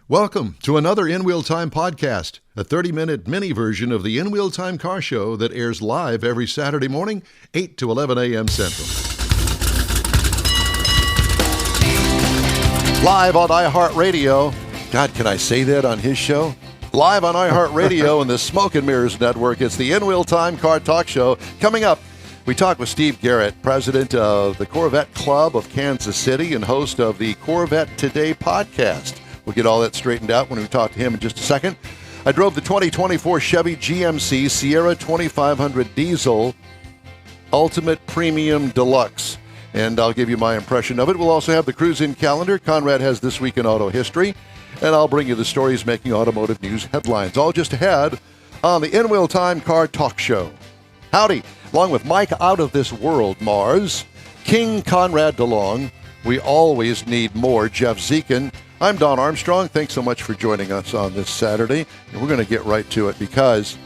Welcome to another In Wheel Time podcast, a 30-minute mini version of the In Wheel Time car show that airs live every Saturday morning, 8 to 11 a.m. Central. Live on iHeartRadio. God, can I say that on his show? Live on iHeartRadio and the Smoke and Mirrors Network. It's the In Wheel Time Car Talk Show. Coming up, we talk with Steve Garrett, president of the Corvette Club of Kansas City and host of the Corvette Today podcast. We'll get all that straightened out when we talk to him in just a second. I drove the 2024 Chevy GMC Sierra 2500 Diesel Ultimate Premium Deluxe, and I'll give you my impression of it. We'll also have the Cruisin Calendar. Conrad has This Week in Auto History, and I'll bring you the stories making automotive news headlines, all just ahead on the In Wheel Time Car Talk Show. Howdy, along with Mike Out of This World, Mars, King Conrad DeLong, we always need more, Jeff Zekin. I'm Don Armstrong. Thanks so much for joining us on this Saturday. And we're going to get right to it because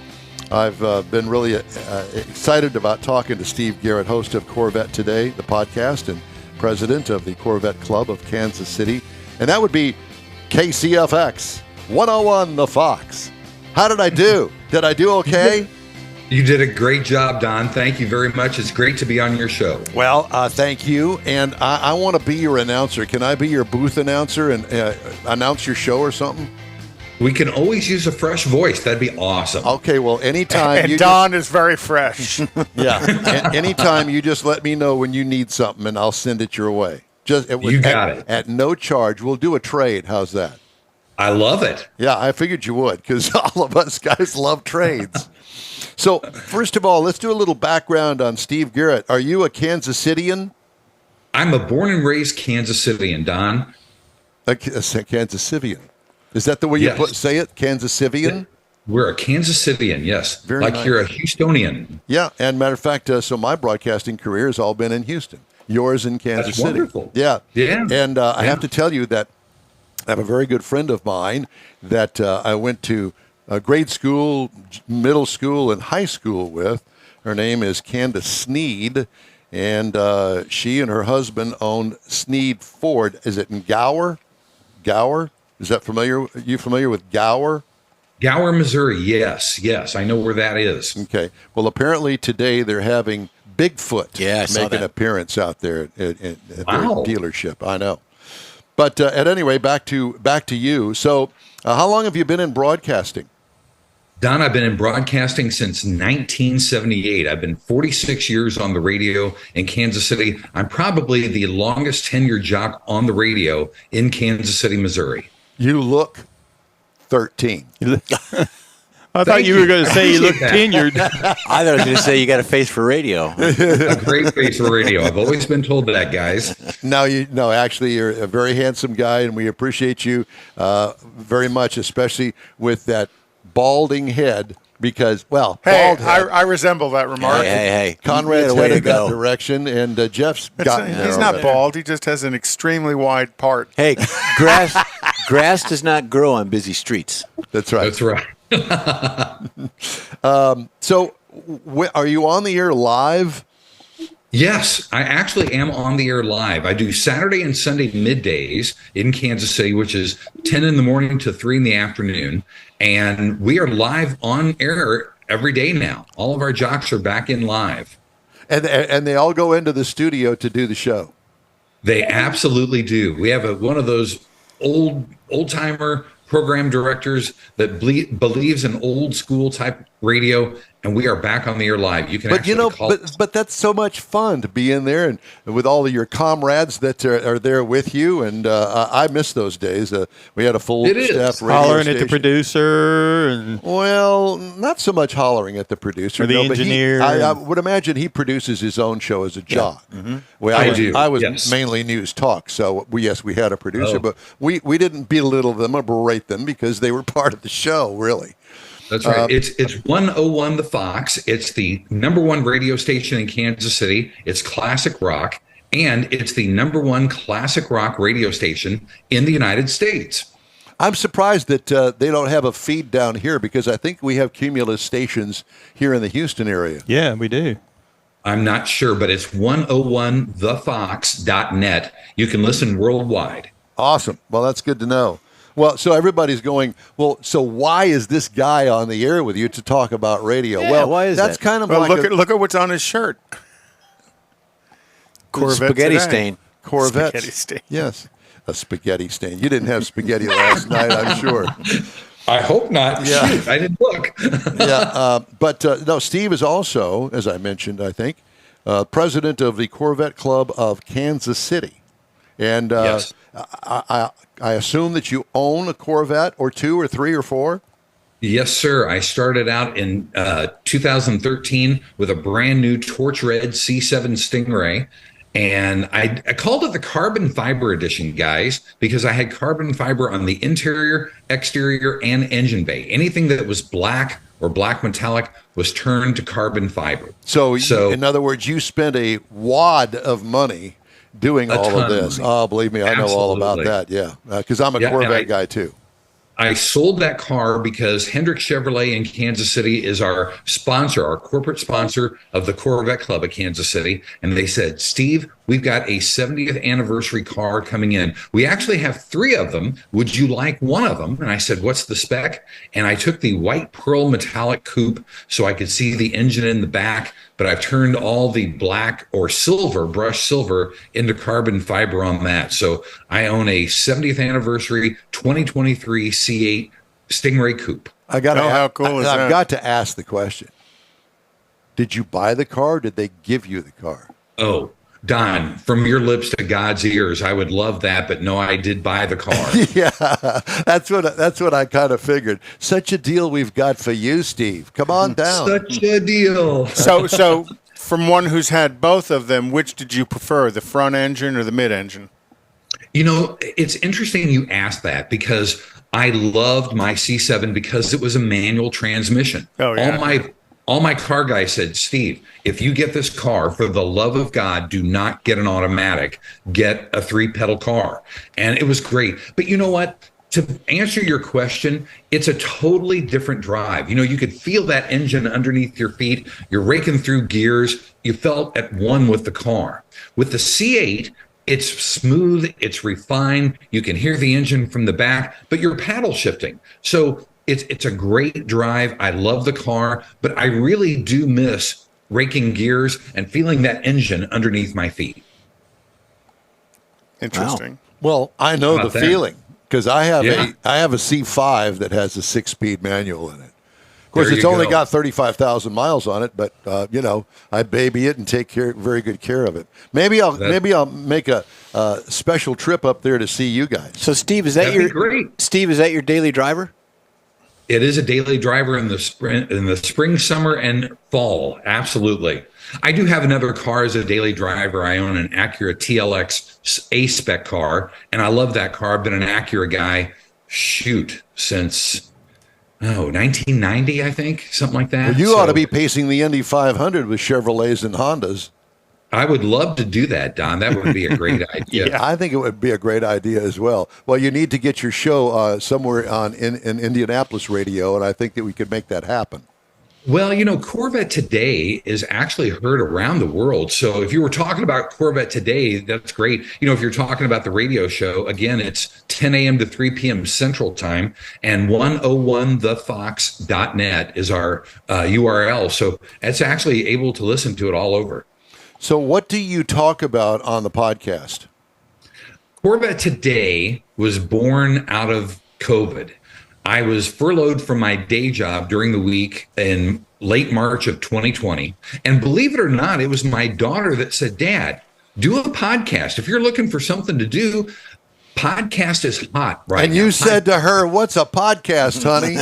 I've been really excited about talking to Steve Garrett, host of Corvette Today, the podcast, and president of the Corvette Club of Kansas City. And that would be KCFX 101 The Fox. How did I do? Did I do okay? You did a great job, Don. Thank you very much. It's great to be on your show. Well, thank you. And I want to be your announcer. Can I be your booth announcer and announce your show or something? We can always use a fresh voice. That'd be awesome. Okay, well, anytime. And Don is very fresh. Yeah. Anytime you just let me know when you need something and I'll send it your way. You got it. At no charge. We'll do a trade. How's that? I love it. Yeah, I figured you would because all of us guys love trades. So, first of all, let's do a little background on Steve Garrett. Are you a Kansas Citian? I'm a born and raised Kansas Citian, Don. A Kansas Citian. Is that the way you say it? Kansas Citian? We're a Kansas Citian, yes. Very like nice. You're a Houstonian. Yeah, and matter of fact, so my broadcasting career has all been in Houston. Yours in Kansas City. Wonderful. Yeah. Yeah. And I have to tell you that I have a very good friend of mine that I went to grade school, middle school, and high school with. Her name is Candace Sneed, and she and her husband owned Sneed Ford. Is it in Gower? Gower? Is that familiar? Are you familiar with Gower? Gower, Missouri. Yes. I know where that is. Okay. Well, apparently today they're having Bigfoot make an appearance out there at their dealership. I know. But at any rate, back to you. So how long have you been in broadcasting? Don, I've been in broadcasting since 1978. I've been 46 years on the radio in Kansas City. I'm probably the longest tenured jock on the radio in Kansas City, Missouri. You look 13. I thought you were going to say you look tenured. I thought I was going to say you got a face for radio. A great face for radio. I've always been told that, guys. No, actually, you're a very handsome guy, and we appreciate you very much, especially with that balding head. Because, bald head. I resemble that remark. Hey. Conrad's headed that direction, and Jeff's got. He's not bald. He just has an extremely wide part. Hey, grass does not grow on busy streets. That's right. That's right. So, are you on the air live? Yes, I actually am on the air live. I do Saturday and Sunday middays in Kansas City, which is 10 in the morning to 3 in the afternoon. And we are live on air every day now. All of our jocks are back in live. And they all go into the studio to do the show. They absolutely do. We have one of those old-timer program directors that believes in old school type radio, and we are back on the air live. You can but that's so much fun to be in there and with all of your comrades that are there with you. And I miss those days. We had a full staff radio hollering station. at the producer, and not so much hollering at the producer or the engineer. I would imagine he produces his own show as a jock. Yeah. Mm-hmm. Well, I was yes. mainly news talk, so we had a producer, but we didn't belittle them or berate them because they were part of the show, really. That's right. It's 101 The Fox. It's the number one radio station in Kansas City. It's classic rock, and it's the number one classic rock radio station in the United States. I'm surprised that they don't have a feed down here because I think we have Cumulus stations here in the Houston area. Yeah, we do. I'm not sure, but it's 101thefox.net. You can listen worldwide. Awesome. Well, that's good to know. Well, so everybody's going, well, so why is this guy on the air with you to talk about radio? Yeah, well, why is that's that? kind of Well, like look at what's on his shirt. Corvette Spaghetti Today. stain. Corvettes. Spaghetti stain. Yes, a spaghetti stain. You didn't have spaghetti last night, I'm sure. I hope not. Yeah. Shoot, I didn't look. But no, Steve is also, as I mentioned, I think, president of the Corvette Club of Kansas City. And Yes. I assume that you own a Corvette or two or three or four? Yes, sir. I started out in 2013 with a brand new Torch Red C7 Stingray. And I called it the carbon fiber edition, guys, because I had carbon fiber on the interior, exterior, and engine bay. Anything that was black or black metallic was turned to carbon fiber. So in other words, you spent a wad of money doing all of ton of this. money. Oh, believe me, I know all about Absolutely. that. Yeah, because I'm a Yeah, and Corvette guy too. I sold that car because Hendrick Chevrolet in Kansas City is our sponsor, our corporate sponsor of the Corvette Club of Kansas City. And they said, Steve, we've got a 70th anniversary car coming in. We actually have 3 of them. Would you like one of them? And I said, what's the spec? And I took the white pearl metallic coupe so I could see the engine in the back, but I've turned all the black or silver, brushed silver, into carbon fiber on that. So I own a 70th anniversary 2023 C8 Stingray coupe. I got how cool is I've that? got to ask the question. Did you buy the car or did they give you the car? Oh, Don, from your lips to God's ears, I would love that, but no, I did buy the car. Yeah, that's what I kind of figured. Such a deal we've got for you, Steve. Come on down. Such a deal. So from one who's had both of them, which did you prefer, the front engine or the mid engine? You know, it's interesting you asked that because I loved my C7 because it was a manual transmission. Oh, yeah. All my car guys said, Steve, if you get this car, for the love of God, do not get an automatic. Get a 3-pedal car. And it was great. But you know what? To answer your question, it's a totally different drive. You know, you could feel that engine underneath your feet. You're raking through gears. You felt at one with the car. With the C8, it's smooth, it's refined. You can hear the engine from the back, but you're paddle shifting. So it's a great drive. I love the car, but I really do miss raking gears and feeling that engine underneath my feet. Interesting. Well, I know the About that. feeling because I have Yeah. I have a C5 that has a 6-speed manual in it. Of course, There it's you only go. got 35,000 miles on it, but you know, I baby it and take very good care of it. Maybe I'll make a special trip up there to see you guys. So, Steve, is that That'd be great. Steve, is that your daily driver? It is a daily driver in the spring, summer, and fall. Absolutely. I do have another car as a daily driver. I own an Acura TLX A-Spec car, and I love that car. I've been an Acura guy, since 1990, I think, something like that. Well, you So ought to be pacing the Indy 500 with Chevrolets and Hondas. I would love to do that, Don. That would be a great idea. I think it would be a great idea as well. Well, you need to get your show somewhere in Indianapolis radio, and I think that we could make that happen. Well, you know, Corvette Today is actually heard around the world. So if you were talking about Corvette Today, that's great. You know, if you're talking about the radio show, again, it's 10 a.m. to 3 p.m. Central Time, and 101thefox.net is our URL. So it's actually able to listen to it all over. So what do you talk about on the podcast? Corvette Today was born out of COVID. I was furloughed from my day job during the week in late March of 2020. And believe it or not, it was my daughter that said, Dad, do a podcast. If you're looking for something to do, podcast is hot right now. And you said to her, what's a podcast, honey?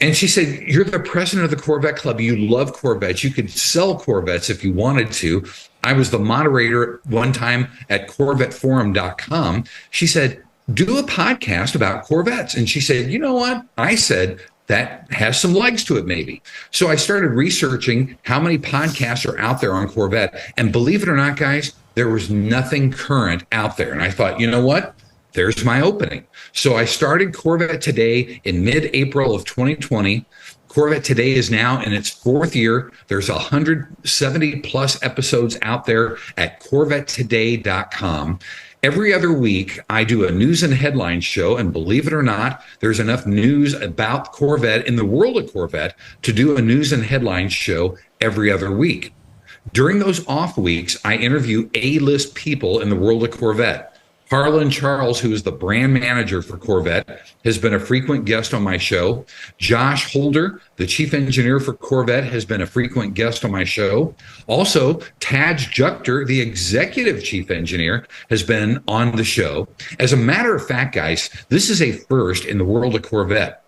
And she said, you're the president of the Corvette Club. You love Corvettes. You could sell Corvettes if you wanted to. I was the moderator one time at CorvetteForum.com. She said, do a podcast about Corvettes. And she said, you know what? I said, that has some legs to it, maybe. So I started researching how many podcasts are out there on Corvette. And believe it or not, guys, there was nothing current out there. And I thought, you know what? There's my opening. So I started Corvette Today in mid-April of 2020. Corvette Today is now in its 4th year. There's 170 plus episodes out there at CorvetteToday.com. Every other week, I do a news and headline show, and believe it or not, there's enough news about Corvette in the world of Corvette to do a news and headline show every other week. During those off weeks, I interview A-list people in the world of Corvette. Harlan Charles, who is the brand manager for Corvette, has been a frequent guest on my show. Josh Holder, the chief engineer for Corvette, has been a frequent guest on my show. Also, Taj Jukter, the executive chief engineer, has been on the show. As a matter of fact, guys, this is a first in the world of Corvette.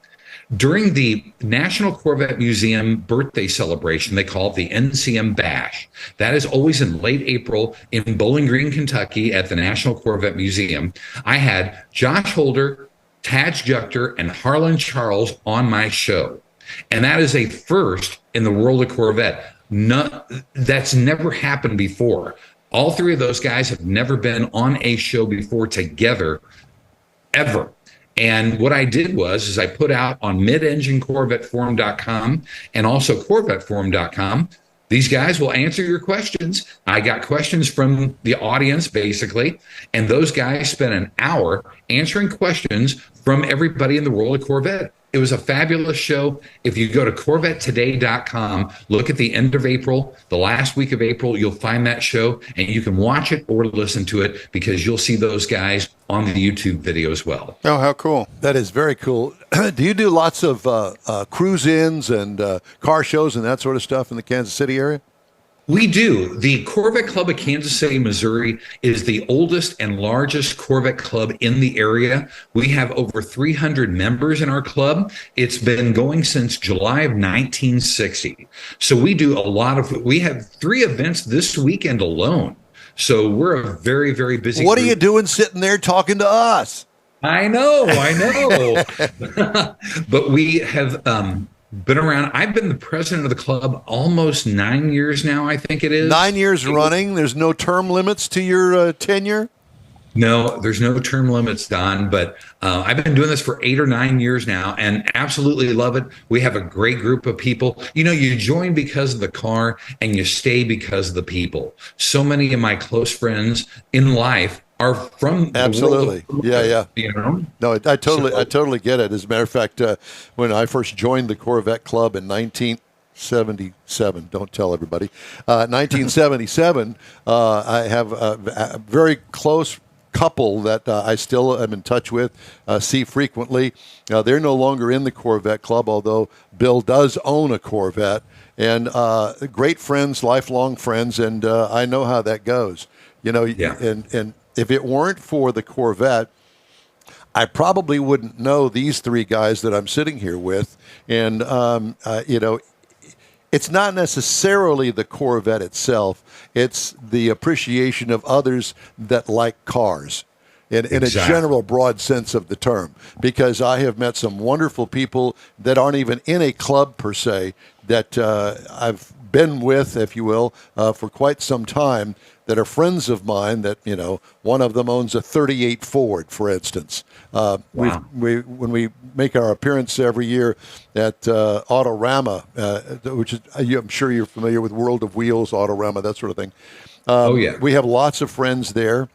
During the National Corvette Museum birthday celebration, they call it the NCM Bash. That is always in late April in Bowling Green, Kentucky at the National Corvette Museum. I had Josh Holder, Taj Jukter, and Harlan Charles on my show. And that is a first in the world of Corvette. That's never happened before. All three of those guys have never been on a show before together, ever. And what I did was I put out on midenginecorvetteforum.com and also corvetteforum.com. These guys will answer your questions. I got questions from the audience, basically, and those guys spent an hour answering questions from everybody in the world of Corvette. It was a fabulous show. If you go to CorvetteToday.com, look at the end of April, the last week of April, you'll find that show, and you can watch it or listen to it because you'll see those guys on the YouTube video as well. Oh, how cool. That is very cool. Do you do lots of cruise-ins and car shows and that sort of stuff in the Kansas City area? We do. The Corvette Club of Kansas City, Missouri is the oldest and largest Corvette club in the area. We have over 300 members in our club. It's been going since July of 1960. So we do we have 3 events this weekend alone. So we're a very, very busy What group. are you doing sitting there talking to us? I know. But we have been around. I've been the president of the club almost 9 years now, I think it is. 9 years running. There's no term limits to your tenure? No, there's no term limits, Don, but I've been doing this for 8 or 9 years now and absolutely love it. We have a great group of people. You know, you join because of the car and you stay because of the people. So many of my close friends in life are from Absolutely. The world. Yeah. You know? No, I totally get it. As a matter of fact, when I first joined the Corvette Club in 1977, don't tell everybody, 1977, I have a very close couple that I still am in touch with, see frequently. They're no longer in the Corvette Club, although Bill does own a Corvette. And great friends, lifelong friends, and I know how that goes. You know, and if it weren't for the Corvette, I probably wouldn't know these 3 guys that I'm sitting here with. And, you know, it's not necessarily the Corvette itself. It's the appreciation of others that like cars in a general broad sense of the term. Because I have met some wonderful people that aren't even in a club per se that I've been with, if you will, for quite some time, that are friends of mine that, you know, one of them owns a 38 Ford, for instance. Wow. When we make our appearance every year at Autorama, which is, I'm sure you're familiar with World of Wheels, Autorama, that sort of thing. We have lots of friends there.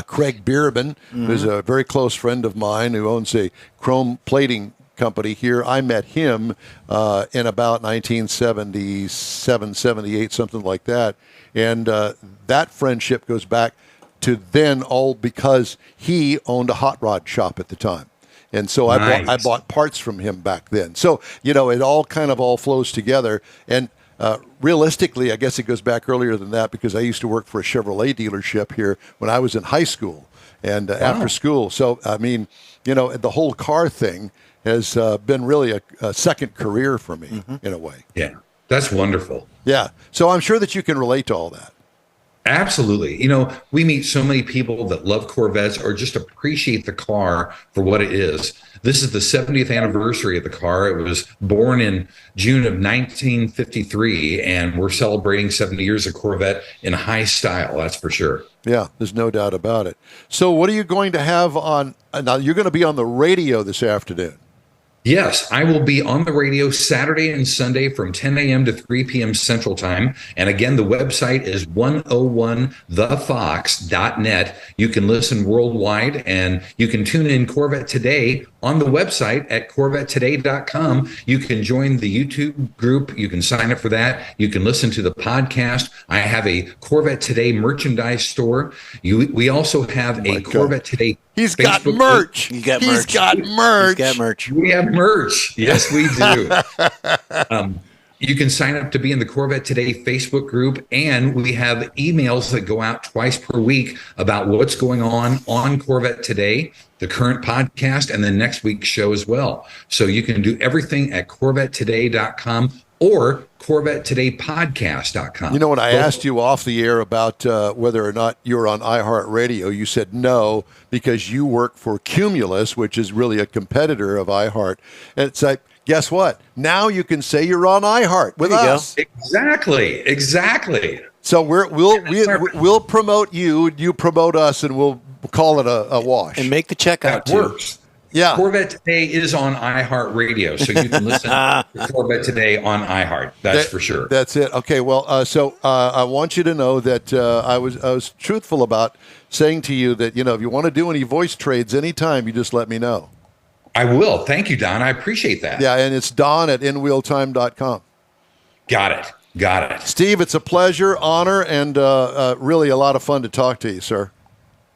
Craig Bierman, who's a very close friend of mine who owns a chrome plating company here. I met him in about 1977, 78, something like that. And that friendship goes back to then all because he owned a hot rod shop at the time. And so I bought parts from him back then. So, you know, it all kind of all flows together. And realistically, I guess it goes back earlier than that because I used to work for a Chevrolet dealership here when I was in high school and after school. So, I mean, you know, the whole car thing has been really a second career for me in a way. Yeah, that's wonderful. Yeah. So I'm sure that you can relate to all that. Absolutely. You know, we meet so many people that love Corvettes or just appreciate the car for what it is. This is the 70th anniversary of the car. It was born in June of 1953, and we're celebrating 70 years of Corvette in high style, that's for sure. Yeah, there's no doubt about it. So what are you going to have on? Now, you're going to be on the radio this afternoon. Yes, I will be on the radio Saturday and Sunday from 10 a.m. to 3 p.m. Central Time. And again, the website is 101thefox.net. You can listen worldwide, and you can tune in Corvette Today on the website at corvettetoday.com. You can join the YouTube group. You can sign up for that. You can listen to the podcast. I have a Corvette Today merchandise store. We also have a Corvette Today. He's got merch. He's got merch. We have merch. Yes, we do. You can sign up to be in the Corvette Today Facebook group, and we have emails that go out twice per week about what's going on Corvette Today, the current podcast, and the next week's show as well. So you can do everything at corvettetoday.com or CorvetteTodayPodcast.com. You know, when I asked you off the air about whether or not you're on iHeartRadio, you said no, because you work for Cumulus, which is really a competitor of iHeart. And it's like, guess what? Now you can say you're on iHeart with us. Exactly. So we'll promote you, you promote us, and we'll call it a wash. And make the checkout, that works. Yeah. Corvette Today is on iHeartRadio, so you can listen to Corvette Today on iHeart. That's for sure. That's it. Okay. Well, so I want you to know that I was truthful about saying to you that, if you want to do any voice trades anytime, you just let me know. I will. Thank you, Don. I appreciate that. Yeah, and it's don@inwheeltime.com. Got it. Steve, it's a pleasure, honor, and really a lot of fun to talk to you, sir.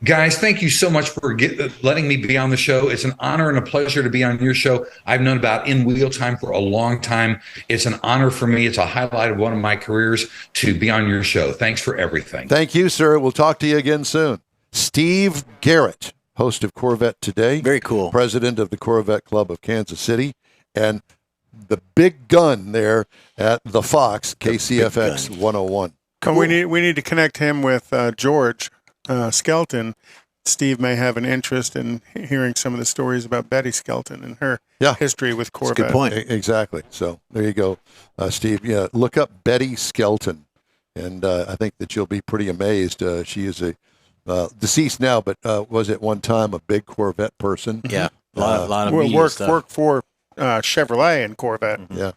Guys, thank you so much for letting me be on the show. It's an honor and a pleasure to be on your show. I've known about In Wheel Time for a long time. It's an honor for me. It's a highlight of one of my careers to be on your show. Thanks for everything. Thank you, sir. We'll talk to you again soon. Steve Garrett, host of Corvette Today. Very cool. President of the Corvette Club of Kansas City. And the big gun there at the Fox, KCFX 101. We need to connect him with George Skelton. Steve may have an interest in hearing some of the stories about Betty Skelton and her history with Corvette. That's a good point. Exactly. So there you go, Steve. Yeah, look up Betty Skelton, and I think that you'll be pretty amazed. She is a deceased now, but was at one time a big Corvette person. Yeah, a lot of media stuff. Worked for Chevrolet and Corvette. Yeah.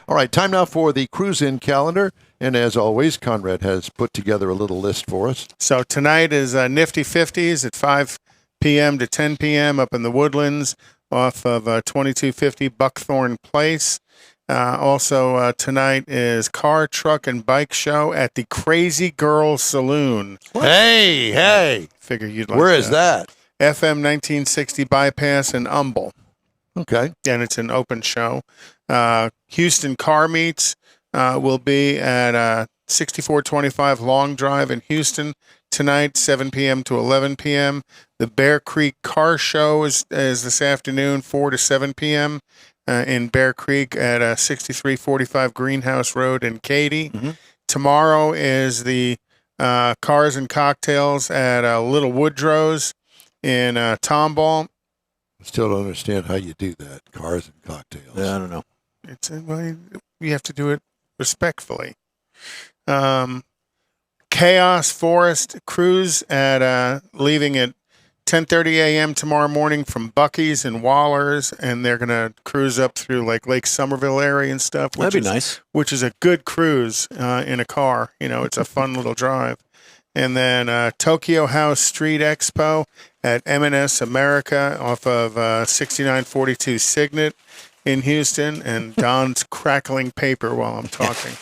All right, time now for the Cruisin Calendar. And as always, Conrad has put together a little list for us. So tonight is Nifty 50s at 5 p.m. to 10 p.m. up in the Woodlands off of 2250 Buckthorn Place. Also tonight is Car, Truck, and Bike Show at the Crazy Girl Saloon. What? Hey. Figure you'd like Where is that? FM 1960 Bypass in Humble. Okay. And it's an open show. Houston Car Meets will be at 6425 Long Drive in Houston tonight, 7 p.m. to 11 p.m. The Bear Creek Car Show is this afternoon, 4 to 7 p.m. In Bear Creek at 6345 Greenhouse Road in Katy. Mm-hmm. Tomorrow is the Cars and Cocktails at Little Woodrow's in Tomball. I still don't understand how you do that, Cars and Cocktails. Yeah, I don't know. You have to do it respectfully. Chaos Forest Cruise at leaving at 10:30 a.m. tomorrow morning from Buc-ee's and Waller's, and they're gonna cruise up through like Lake Somerville area and stuff. That'd be nice. Which is a good cruise in a car. It's a fun little drive. And then Tokyo House Street Expo at M&S America off of 6942 Signet in Houston, and Don's crackling paper while I'm talking.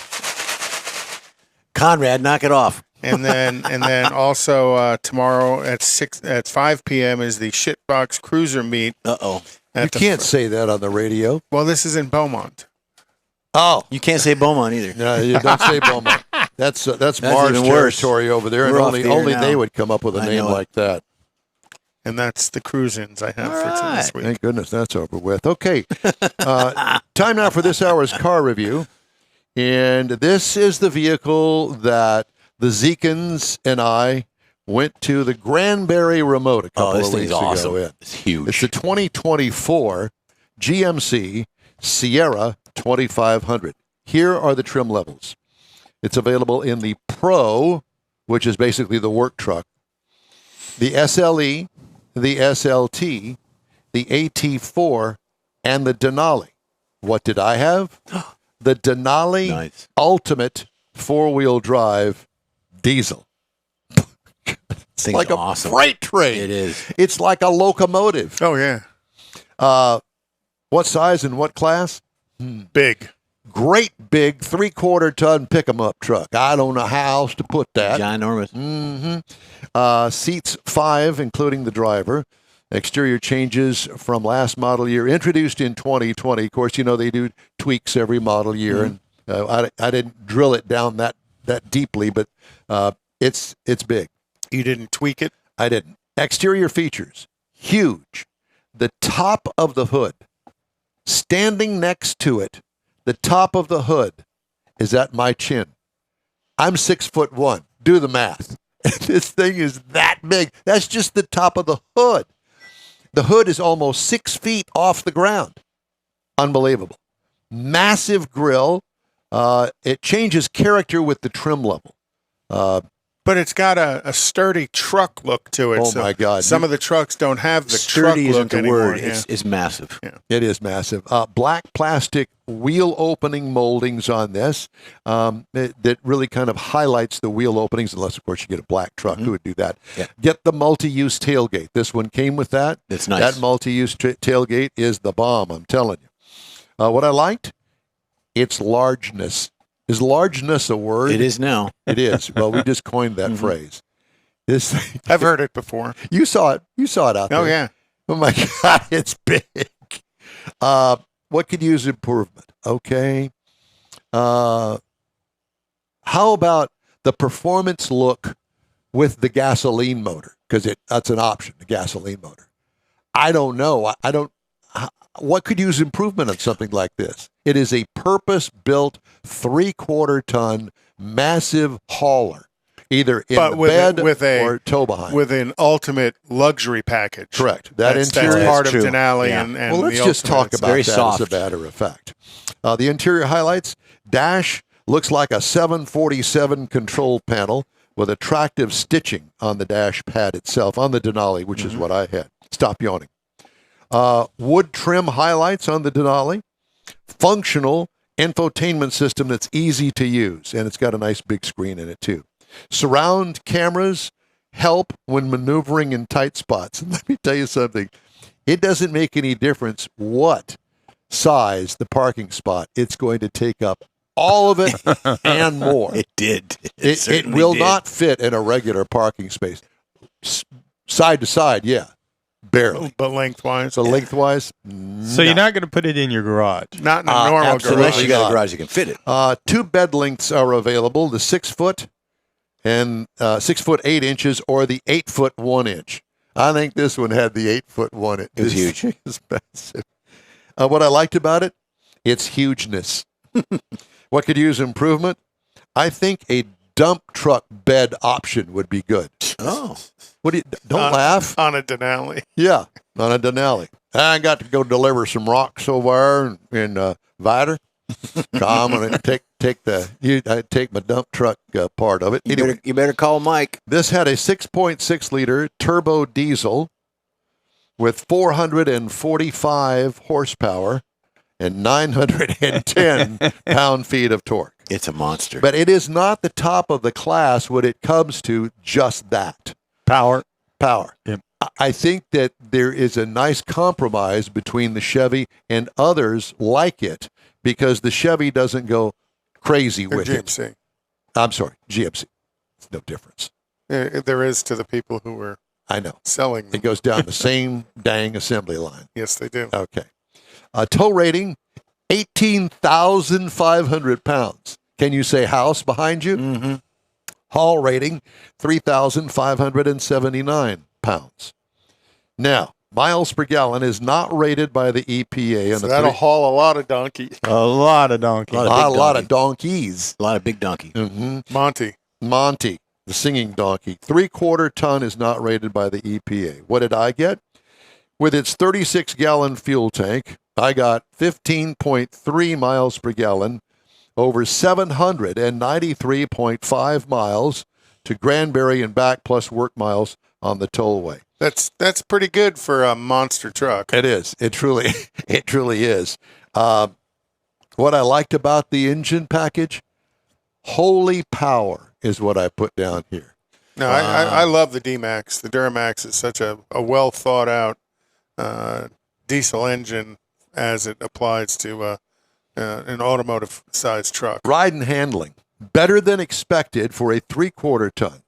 Conrad, knock it off. And then also tomorrow at 5 p.m. is the Shitbox Cruiser Meet. You can't say that on the radio. Well, this is in Beaumont. Oh, you can't say Beaumont either. No, you don't say Beaumont. That's Mars territory over there, and only they would come up with a name like that. And that's the cruise-ins I have for this week. Thank goodness that's over with. Okay, time now for this hour's car review. And this is the vehicle that the Zekins and I went to the Granbury Remote a couple of weeks awesome. ago. It's huge. It's the 2024 GMC Sierra 2500. Here are the trim levels. It's available in the Pro, which is basically the work truck, the SLE, the SLT, the AT4, and the Denali. What did I have? The Denali Nice. Ultimate 4-wheel drive diesel. It's Thing's like awesome. a freight train. It is. It's like a locomotive. Oh, yeah. What size and what class? Big. Great big 3/4 ton pick 'em up truck. I don't know how else to put that. Ginormous. Seats 5, including the driver. Exterior changes from last model year, introduced in 2020. Of course, you know they do tweaks every model year, and I didn't drill it down that deeply, but it's big. You didn't tweak it? I didn't. Exterior features, huge. The top of the hood, standing next to it, the top of the hood is at my chin. I'm 6'1". Do the math. This thing is that big. That's just the top of the hood. The hood is almost 6 feet off the ground. Unbelievable. Massive grille. It changes character with the trim level. But it's got a sturdy truck look to it. Oh, my God. Some of the trucks don't have the truck Sturdy look isn't the anymore. word. Yeah. It's massive. Yeah. It is massive. Black plastic wheel opening moldings on this that really kind of highlights the wheel openings, unless, of course, you get a black truck. Who would do that? Yeah. Get the multi-use tailgate. This one came with that. It's nice. That multi-use tailgate is the bomb, I'm telling you. What I liked, its largeness. Is largeness a word? It is now. It is. Well, we just coined that phrase. This thing, I've heard it before. you saw it. You saw it out there. Oh, yeah. Oh my God, it's big. What could use improvement? Okay. How about the performance look with the gasoline motor? Because that's an option, the gasoline motor. I don't know. What could use improvement on something like this? It is a purpose-built 3/4 ton massive hauler, either in But the with bed a- or tow behind. With an ultimate luxury package. Correct. That's interior. part of true. Denali Yeah. and Well, let's the just talk Ultimates. about very that soft. as a matter of fact. The interior highlights: dash looks like a 747 control panel with attractive stitching on the dash pad itself, on the Denali, which is what I had. Stop yawning. Wood trim highlights on the Denali. Functional infotainment system that's easy to use, and it's got a nice big screen in it too. Surround cameras help when maneuvering in tight spots. And let me tell you something. It doesn't make any difference what size the parking spot. It's going to take up all of it and more. It did. It certainly will did. not fit in a regular parking space. Side to side, yeah. Barely. But lengthwise. So lengthwise, So you're not going to put it in your garage. Not in a normal absolutely Unless garage. you got not. a garage that can fit it. 2 bed lengths are available: the 6 foot and 6 foot 8 inches, or the 8 foot 1 inch. I think this one had the 8 foot 1 inch. It was huge. It's massive. What I liked about it, its hugeness. What could use improvement? I think a dump truck bed option would be good. Oh. What do you? Don't laugh. On a Denali. Yeah, on a Denali. I got to go deliver some rocks over in Vider. I'm gonna take my dump truck part of it. Anyway, You better call Mike. this had a 6.6 liter turbo diesel with 445 horsepower and 910 pound-feet of torque. It's a monster. But it is not the top of the class when it comes to just that. Power. Power. Yep. I think that there is a nice compromise between the Chevy and others like it, because the Chevy doesn't go crazy Or with it. GMC. I'm sorry, GMC. It's no difference. There is to the people who were I know. selling them. It goes down the same dang assembly line. Yes, they do. Okay. Tow rating, 18,500 pounds. Can you say house behind you? Mm-hmm. Haul rating, 3,579 pounds. Now, miles per gallon is not rated by the EPA. And So that'll haul a lot of donkey. A lot of donkey. A lot of a big lot donkey. of donkeys. A lot of big donkey. Monty. Monty, the singing donkey. 3/4 ton is not rated by the EPA. What did I get? With its 36-gallon fuel tank, I got 15.3 miles per gallon, over 793.5 miles to Granbury and back, plus work miles, on the tollway. That's pretty good for a monster truck. It is. It truly is. What I liked about the engine package, holy power is what I put down here. No, I love the D-Max. The Duramax is such a well thought out diesel engine as it applies to an automotive sized truck. Ride and handling, better than expected for a 3/4 ton,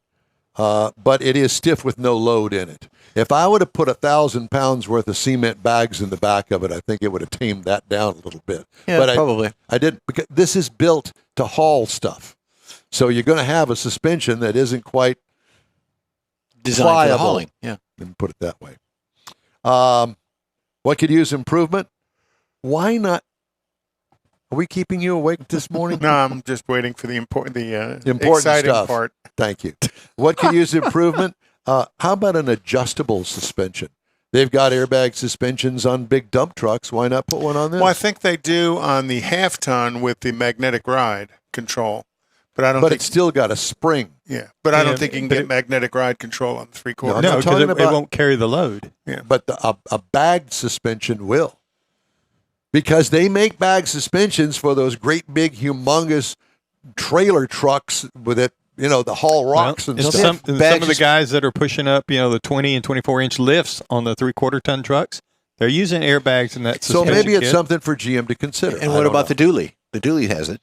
but it is stiff with no load in it. If I would have put 1,000 pounds worth of cement bags in the back of it, I think it would have tamed that down a little bit. Yeah, but probably. I didn't, because this is built to haul stuff. So you're going to have a suspension that isn't quite Designed for pliable. hauling. Yeah. Let me put it that way. What could use improvement? Why not? Are we keeping you awake this morning? No, I'm just waiting for the important exciting stuff. part. Thank you. What could use improvement? How about an adjustable suspension? They've got airbag suspensions on big dump trucks. Why not put one on this? Well, I think they do on the half ton with the magnetic ride control, but I don't. But think, it's still got a spring. yeah, but I Yeah, don't think you can but get it- magnetic ride control on the 3/4. No, I'm No, not because talking it about- won't carry the load. But a bagged suspension will. Because they make bag suspensions for those great big humongous trailer trucks with it, the haul rocks and Well, stuff. some of the Badges- guys that are pushing up, the 20 and 24-inch lifts on the 3/4 ton trucks, they're using airbags in that So suspension maybe it's kit. something for GM to consider. And what about the dually? The dually has it.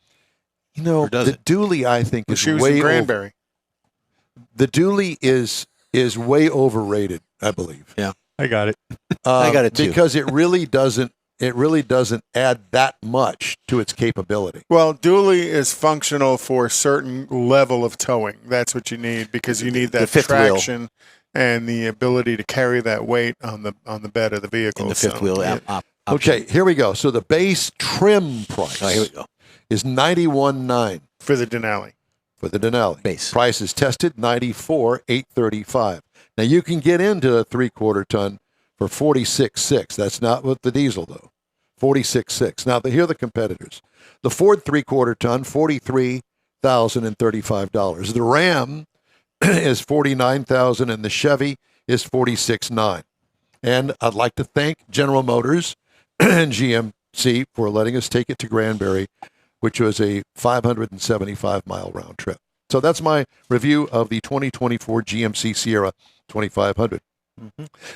Or does the it? dually? I think The is shoes way and over. Granbury. The dually is way overrated, I believe. I got it. I got it too. Because it really doesn't add that much to its capability. Well, dually is functional for a certain level of towing. That's what you need because you need that fifth wheel. traction and the ability to carry that weight on the bed of the vehicle. In the fifth wheel option. Okay, here we go. So the base trim price Oh, here we go. is $91,900 for the Denali. for the Denali. Base. Price is tested $94,835. Now you can get into a 3/4 ton for $46,600. That's not with the diesel though. $46,600. Now here are the competitors. The Ford 3/4 ton, $43,035. The Ram is $49,000 and the Chevy is $46,900. And I'd like to thank General Motors and GMC for letting us take it to Granbury, which was a 575-mile round trip. So that's my review of the 2024 GMC Sierra 2500.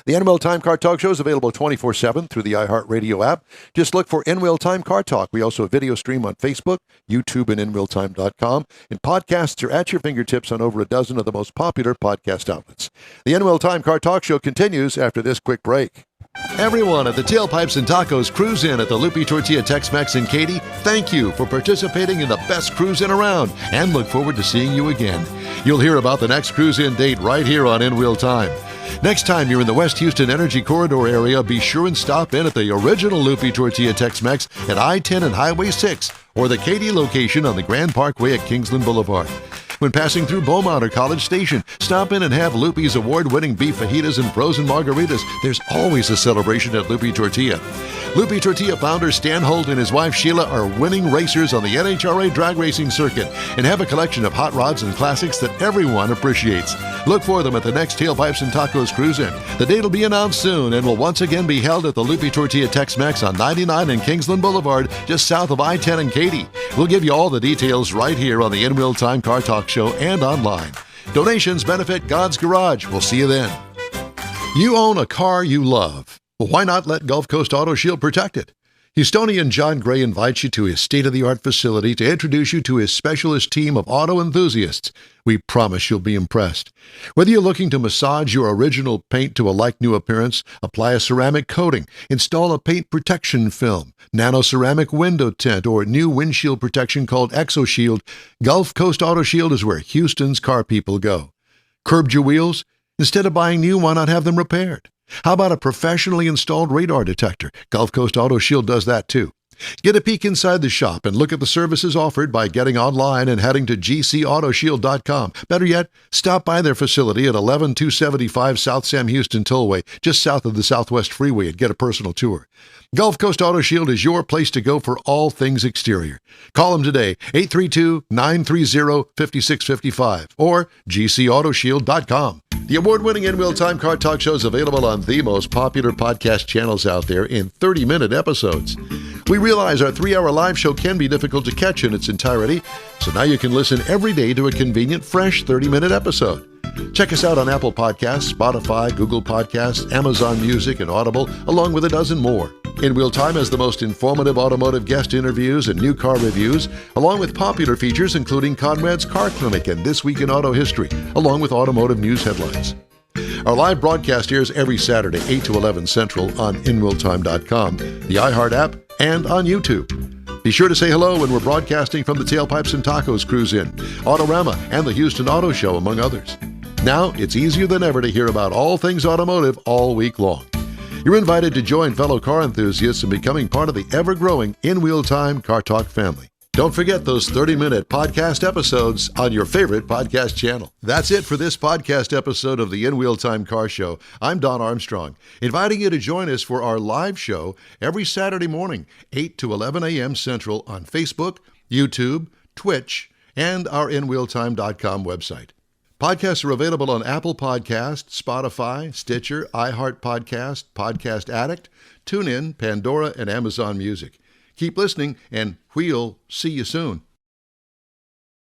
The In-Wheel Time Car Talk Show is available 24/7 through the iHeartRadio app. Just look for In-Wheel Time Car Talk. We also video stream on Facebook, YouTube, and InWheelTime.com. And podcasts are at your fingertips on over a dozen of the most popular podcast outlets. The In-Wheel Time Car Talk Show continues after this quick break. Everyone at the Tailpipes and Tacos Cruise In at the Lupi Tortilla Tex-Mex in Katy, thank you for participating in the best cruise in around and look forward to seeing you again. You'll hear about the next cruise in date right here on In-Wheel Time. Next time you're in the West Houston Energy Corridor area, be sure and stop in at the original Lupi Tortilla Tex-Mex at I-10 and Highway 6 or the Katy location on the Grand Parkway at Kingsland Boulevard. When passing through Beaumont or College Station, stop in and have Lupi's award-winning beef fajitas and frozen margaritas. There's always a celebration at Lupi Tortilla. Lupi Tortilla founder Stan Holt and his wife Sheila are winning racers on the NHRA drag racing circuit and have a collection of hot rods and classics that everyone appreciates. Look for them at the next Tailpipes and Tacos Cruise In. The date will be announced soon and will once again be held at the Lupi Tortilla Tex-Mex on 99 and Kingsland Boulevard, just south of I-10 and Katy. We'll give you all the details right here on the In-Wheel Time Car Talk Show and online. Donations benefit God's Garage. We'll see you then. You own a car you love. Well, why not let Gulf Coast Auto Shield protect it? Houstonian John Gray invites you to his state-of-the-art facility to introduce you to his specialist team of auto enthusiasts. We promise you'll be impressed. Whether you're looking to massage your original paint to a like-new appearance, apply a ceramic coating, install a paint protection film, nano-ceramic window tint, or new windshield protection called ExoShield, Gulf Coast Auto Shield is where Houston's car people go. Curbed your wheels? Instead of buying new, why not have them repaired? How about a professionally installed radar detector? Gulf Coast Auto Shield does that too. Get a peek inside the shop and look at the services offered by getting online and heading to gcautoshield.com. Better yet, stop by their facility at 11275 South Sam Houston Tollway, just south of the Southwest Freeway, and get a personal tour. Gulf Coast Auto Shield is your place to go for all things exterior. Call them today, 832-930-5655 or gcautoshield.com. The award-winning In Wheel Time Car Talk Show is available on the most popular podcast channels out there in 30-minute episodes. We realize our 3-hour live show can be difficult to catch in its entirety, so now you can listen every day to a convenient, fresh 30-minute episode. Check us out on Apple Podcasts, Spotify, Google Podcasts, Amazon Music, and Audible, along with a dozen more. In Wheel Time has the most informative automotive guest interviews and new car reviews, along with popular features including Conrad's Car Clinic and This Week in Auto History, along with automotive news headlines. Our live broadcast airs every Saturday, 8 to 11 Central on InWheelTime.com, the iHeart app, and on YouTube. Be sure to say hello when we're broadcasting from the Tailpipes and Tacos Cruisin, Autorama, and the Houston Auto Show, among others. Now, it's easier than ever to hear about all things automotive all week long. You're invited to join fellow car enthusiasts in becoming part of the ever-growing In Wheel Time Car Talk family. Don't forget those 30-minute podcast episodes on your favorite podcast channel. That's it for this podcast episode of the In Wheel Time Car Show. I'm Don Armstrong, inviting you to join us for our live show every Saturday morning, 8 to 11 a.m. Central on Facebook, YouTube, Twitch, and our InWheelTime.com website. Podcasts are available on Apple Podcasts, Spotify, Stitcher, iHeart Podcast, Podcast Addict, TuneIn, Pandora, and Amazon Music. Keep listening, and we'll see you soon.